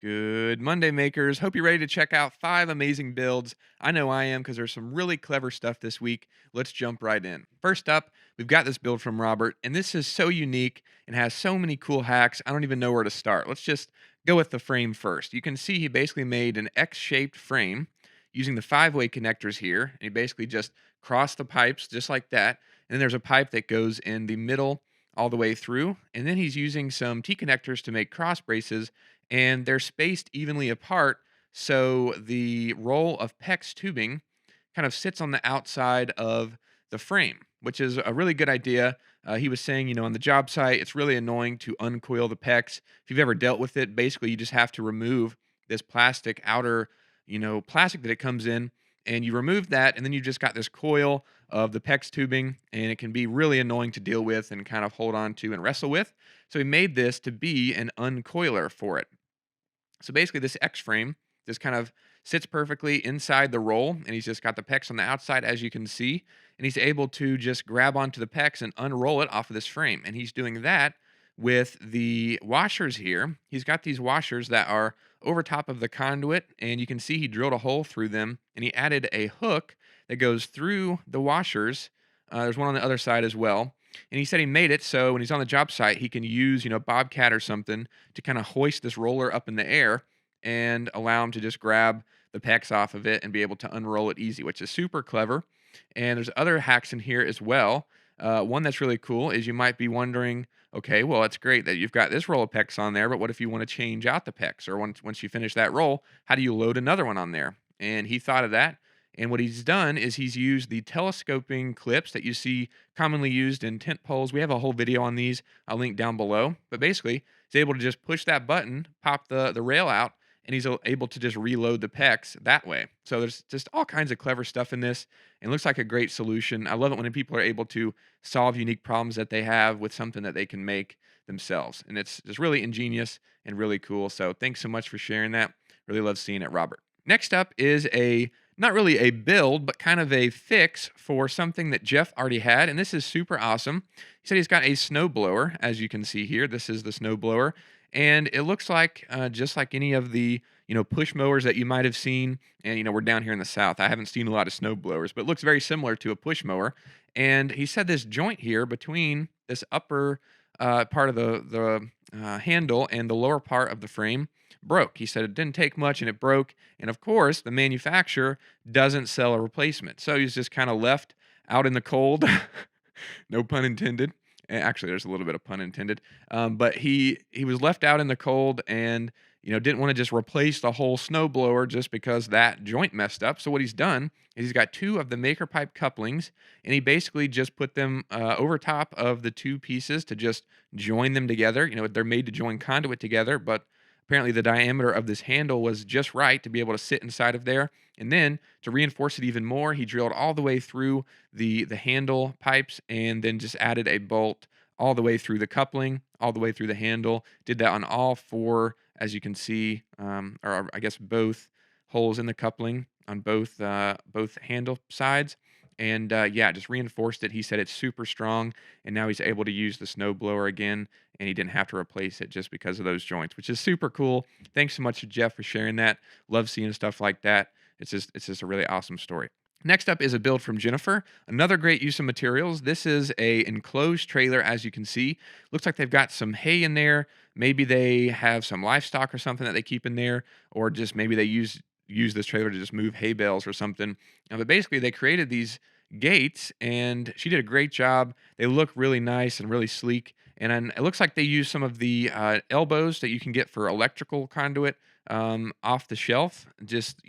Good Monday, makers. Hope you're ready to check out 5 amazing builds. I know I am because there's some really clever stuff this week. Let's jump right in. First up, we've got this build from Robert, and this is so unique and has so many cool hacks. I don't even know where to start. Let's just go with the frame first. You can see he basically made an X shaped frame using the 5-way connectors here. And he basically just crossed the pipes just like that. And then there's a pipe that goes in the middle all the way through. And then he's using some T connectors to make cross braces, and they're spaced evenly apart. So the roll of PEX tubing kind of sits on the outside of the frame, which is a really good idea. He was saying, on the job site, it's really annoying to uncoil the PEX. If you've ever dealt with it, basically you just have to remove this plastic outer, plastic that it comes in, and you remove that, and then you just got this coil of the PEX tubing, and it can be really annoying to deal with and kind of hold on to and wrestle with. So he made this to be an uncoiler for it. So basically, this X frame just kind of sits perfectly inside the roll, and he's just got the PEX on the outside, as you can see, and he's able to just grab onto the PEX and unroll it off of this frame. And he's doing that with the washers here. He's got these washers that are over top of the conduit, and you can see he drilled a hole through them, and he added a hook that goes through the washers. There's one on the other side as well. And he said he made it so when he's on the job site, he can use, Bobcat or something to kind of hoist this roller up in the air and allow him to just grab the pecs off of it and be able to unroll it easy, which is super clever. And there's other hacks in here as well. One that's really cool is you might be wondering, okay, well, it's great that you've got this roll of pecs on there, but what if you want to change out the pecs? Or once you finish that roll, how do you load another one on there? And he thought of that. And what he's done is he's used the telescoping clips that you see commonly used in tent poles. We have a whole video on these. I'll link down below. But basically, he's able to just push that button, pop the rail out, and he's able to just reload the PEX that way. So there's just all kinds of clever stuff in this, and it looks like a great solution. I love it when people are able to solve unique problems that they have with something that they can make themselves. And it's just really ingenious and really cool. So thanks so much for sharing that. Really love seeing it, Robert. Next up is not really a build, but kind of a fix for something that Jeff already had, and this is super awesome. He said he's got a snowblower, as you can see here. This is the snowblower, and it looks like just like any of the push mowers that you might have seen. And we're down here in the South. I haven't seen a lot of snowblowers, but it looks very similar to a push mower. And he said this joint here between this upper part of the handle and the lower part of the frame broke. He said it didn't take much and it broke. And of course, the manufacturer doesn't sell a replacement. So he's just kind of left out in the cold. No pun intended. Actually, there's a little bit of pun intended. But he was left out in the cold and didn't want to just replace the whole snowblower just because that joint messed up. So what he's done is he's got two of the maker pipe couplings, and he basically just put them over top of the two pieces to just join them together. They're made to join conduit together, but apparently the diameter of this handle was just right to be able to sit inside of there. And then to reinforce it even more, he drilled all the way through the handle pipes and then just added a bolt all the way through the coupling, all the way through the handle. Did that on all four, as you can see, or I guess both holes in the coupling on both handle sides. And yeah, just reinforced it. He said it's super strong, and now he's able to use the snowblower again, and he didn't have to replace it just because of those joints, which is super cool. Thanks so much to Jeff for sharing that. Love seeing stuff like that. It's just a really awesome story. Next up is a build from Jennifer. Another great use of materials. This is a enclosed trailer, as you can see. Looks like they've got some hay in there. Maybe they have some livestock or something that they keep in there, or just maybe they use this trailer to just move hay bales or something. But basically, they created these gates, and she did a great job. They look really nice and really sleek. And then it looks like they use some of the elbows that you can get for electrical conduit off the shelf. Just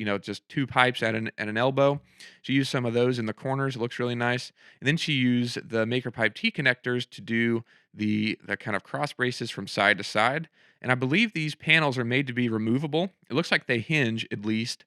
two pipes at an elbow. She used some of those in the corners. It looks really nice. And then she used the maker pipe T connectors to do the kind of cross braces from side to side. And I believe these panels are made to be removable. It looks like they hinge at least.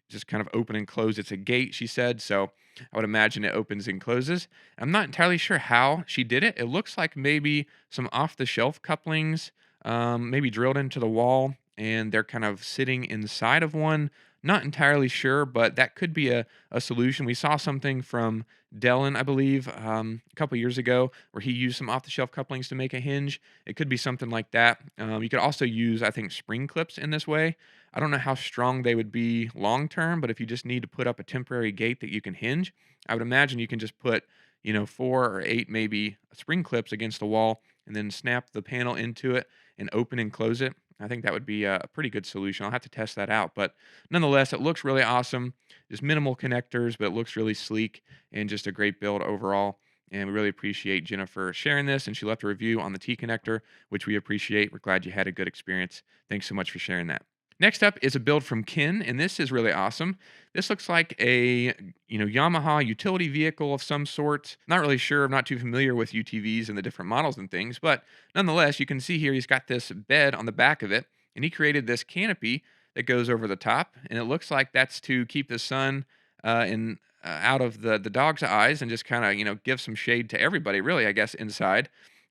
Just kind of open and close. It's a gate, she said. So I would imagine it opens and closes. I'm not entirely sure how she did it. It looks like maybe some off the shelf couplings, maybe drilled into the wall, and they're kind of sitting inside of one. Not entirely sure, but that could be a solution. We saw something from Dellin, I believe, a couple years ago, where he used some off-the-shelf couplings to make a hinge. It could be something like that. You could also use, I think, spring clips in this way. I don't know how strong they would be long term, but if you just need to put up a temporary gate that you can hinge, I would imagine you can just put, 4 or 8 maybe spring clips against the wall, and then snap the panel into it and open and close it. I think that would be a pretty good solution. I'll have to test that out, but nonetheless, it looks really awesome. Just minimal connectors, but it looks really sleek and just a great build overall. And we really appreciate Jennifer sharing this. And she left a review on the T connector, which we appreciate. We're glad you had a good experience. Thanks so much for sharing that. Next up is a build from Ken, and this is really awesome. This looks like a Yamaha utility vehicle of some sort. Not really sure. I'm not too familiar with UTVs and the different models and things, but nonetheless, you can see here he's got this bed on the back of it, and he created this canopy that goes over the top, and it looks like that's to keep the sun in out of the dog's eyes and just kind of give some shade to everybody, really, I guess, inside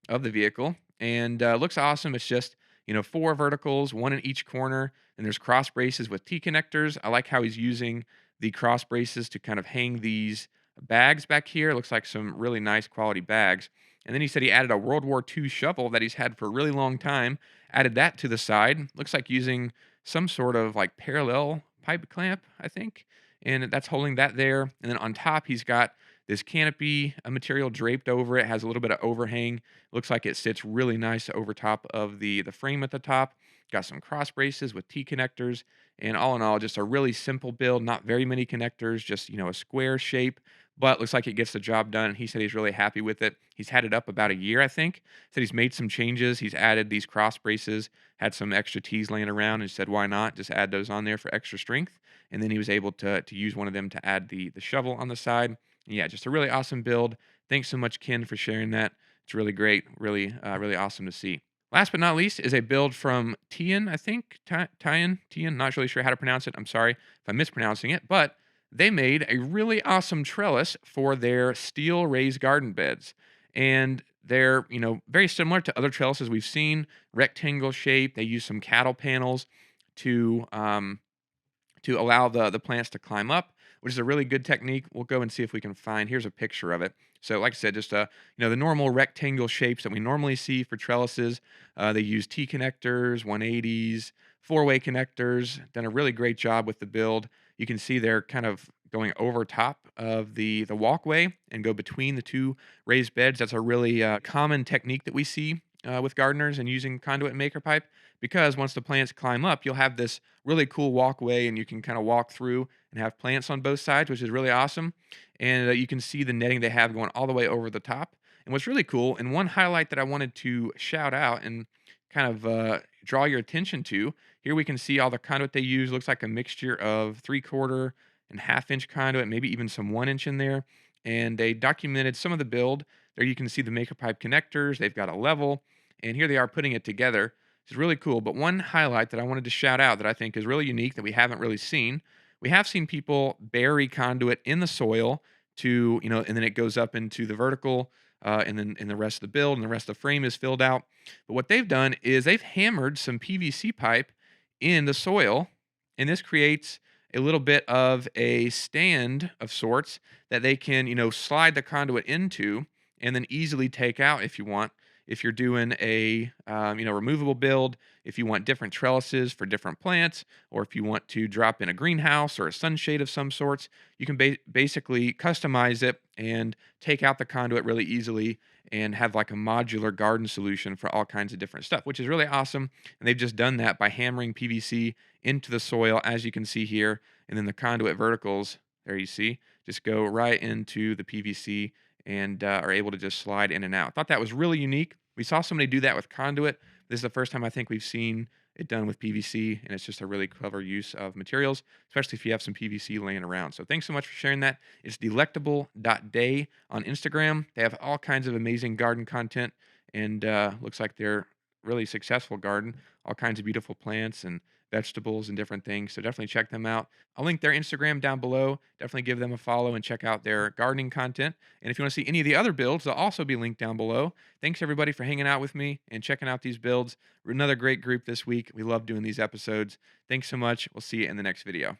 of the vehicle. And looks awesome. It's just 4 verticals, one in each corner, and there's cross braces with T connectors. I like how he's using the cross braces to kind of hang these bags back here. It looks like some really nice quality bags. And then he said he added a World War II shovel that he's had for a really long time, added that to the side. Looks like using some sort of like parallel pipe clamp, I think. And that's holding that there. And then on top, he's got this canopy material draped over it, has a little bit of overhang. Looks like it sits really nice over top of the frame at the top. Got some cross braces with T connectors, and all in all, just a really simple build. Not very many connectors, just a square shape, but looks like it gets the job done. He said he's really happy with it. He's had it up about a year, I think. Said he's made some changes. He's added these cross braces, had some extra T's laying around, and said why not just add those on there for extra strength. And then he was able to use one of them to add the shovel on the side. Yeah, just a really awesome build. Thanks so much, Ken, for sharing that. It's really great, really awesome to see. Last but not least is a build from Tian, I think. Tian, not really sure how to pronounce it. I'm sorry if I'm mispronouncing it, but they made a really awesome trellis for their steel raised garden beds. And they're, very similar to other trellises we've seen, rectangle shape. They use some cattle panels to allow the plants to climb up, which is a really good technique. We'll go and see if we can find. Here's a picture of it. So, like I said, just the normal rectangle shapes that we normally see for trellises. They use T connectors, 180s, 4-way connectors. Done a really great job with the build. You can see they're kind of going over top of the walkway and go between the two raised beds. That's a really common technique that we see with gardeners and using conduit and maker pipe, because once the plants climb up, you'll have this really cool walkway and you can kind of walk through and have plants on both sides, which is really awesome. And you can see the netting they have going all the way over the top. And what's really cool, and one highlight that I wanted to shout out and kind of draw your attention to, here we can see all the conduit they use. Looks like a mixture of 3/4 and 1/2 inch conduit, maybe even some 1 inch in there. And they documented some of the build. There you can see the maker pipe connectors. They've got a level, and here they are putting it together. It's really cool. But one highlight that I wanted to shout out that I think is really unique that we haven't really seen, we have seen people bury conduit in the soil to, and then it goes up into the vertical, and then in the rest of the build, and the rest of the frame is filled out. But what they've done is they've hammered some PVC pipe in the soil, and this creates a little bit of a stand of sorts that they can, slide the conduit into and then easily take out if you want. If you're doing a removable build, if you want different trellises for different plants, or if you want to drop in a greenhouse or a sunshade of some sorts, you can basically customize it and take out the conduit really easily and have like a modular garden solution for all kinds of different stuff, which is really awesome. And they've just done that by hammering PVC into the soil, as you can see here, and then the conduit verticals, there you see, just go right into the PVC and are able to just slide in and out. Thought that was really unique. We saw somebody do that with conduit. This is the first time I think we've seen it done with PVC, and it's just a really clever use of materials, especially if you have some PVC laying around. So thanks so much for sharing that. It's delectable.day on Instagram. They have all kinds of amazing garden content, and looks like they're really successful garden, all kinds of beautiful plants and vegetables and different things. So definitely check them out. I'll link their Instagram down below. Definitely give them a follow and check out their gardening content. And if you want to see any of the other builds, they'll also be linked down below. Thanks everybody for hanging out with me and checking out these builds. We're another great group this week. We love doing these episodes. Thanks so much. We'll see you in the next video.